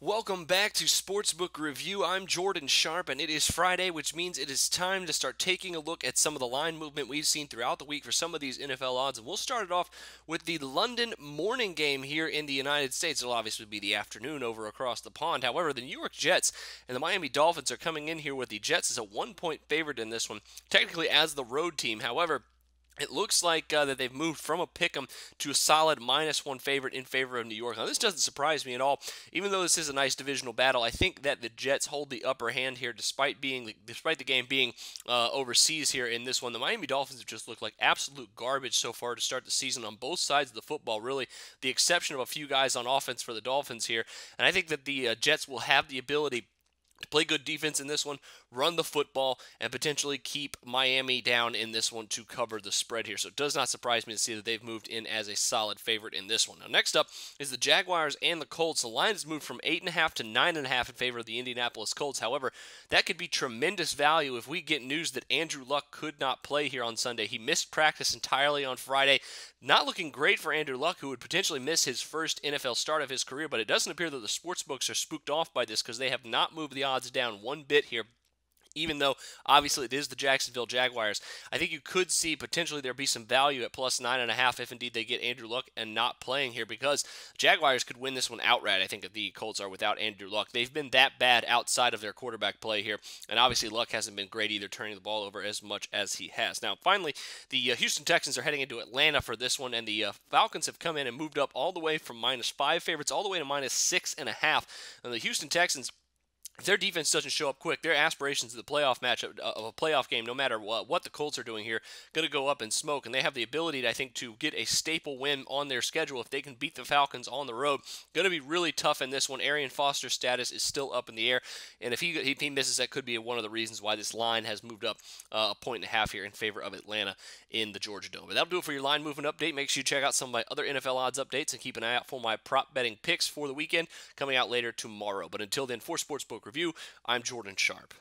Welcome back to Sportsbook Review. I'm Jordan Sharp, and it is Friday, which means it is time to start taking a look at some of the line movement we've seen throughout the week for some of these NFL odds. And we'll start it off with the London morning game here in the United States. It'll obviously be the afternoon over across the pond. However, the New York Jets and the Miami Dolphins are coming in here with the Jets as a 1-point favorite in this one, technically as the road team. However, it looks like that they've moved from a pick'em to a solid -1 favorite in favor of New York. Now, this doesn't surprise me at all. Even though this is a nice divisional battle, I think that the Jets hold the upper hand here, despite the game being overseas here in this one. The Miami Dolphins have just looked like absolute garbage so far to start the season on both sides of the football. Really, the exception of a few guys on offense for the Dolphins here, and I think that the Jets will have the ability to play good defense in this one, run the football, and potentially keep Miami down in this one to cover the spread here. So it does not surprise me to see that they've moved in as a solid favorite in this one. Now, next up is the Jaguars and the Colts. The line has moved from 8.5 to 9.5 in favor of the Indianapolis Colts. However, that could be tremendous value if we get news that Andrew Luck could not play here on Sunday. He missed practice entirely on Friday. Not looking great for Andrew Luck, who would potentially miss his first NFL start of his career, but it doesn't appear that the sportsbooks are spooked off by this because they have not moved the odds down one bit here. Even though, obviously, it is the Jacksonville Jaguars, I think you could see potentially there be some value at +9.5 if indeed they get Andrew Luck and not playing here, because Jaguars could win this one outright. I think the Colts are without Andrew Luck. They've been that bad outside of their quarterback play here, and obviously Luck hasn't been great either, turning the ball over as much as he has. Now, finally, the Houston Texans are heading into Atlanta for this one, and the Falcons have come in and moved up all the way from -5 favorites all the way to -6.5. And the Houston Texans, if their defense doesn't show up quick, their aspirations of the playoff matchup of a playoff game, no matter what the Colts are doing here, going to go up in smoke. And they have the ability, I think, to get a staple win on their schedule if they can beat the Falcons on the road. Going to be really tough in this one. Arian Foster's status is still up in the air, and if he misses, that could be one of the reasons why this line has moved up 1.5 here in favor of Atlanta in the Georgia Dome. But that'll do it for your line movement update. Make sure you check out some of my other NFL odds updates and keep an eye out for my prop betting picks for the weekend coming out later tomorrow. But until then, for Sportsbook Review, I'm Jordan Sharp.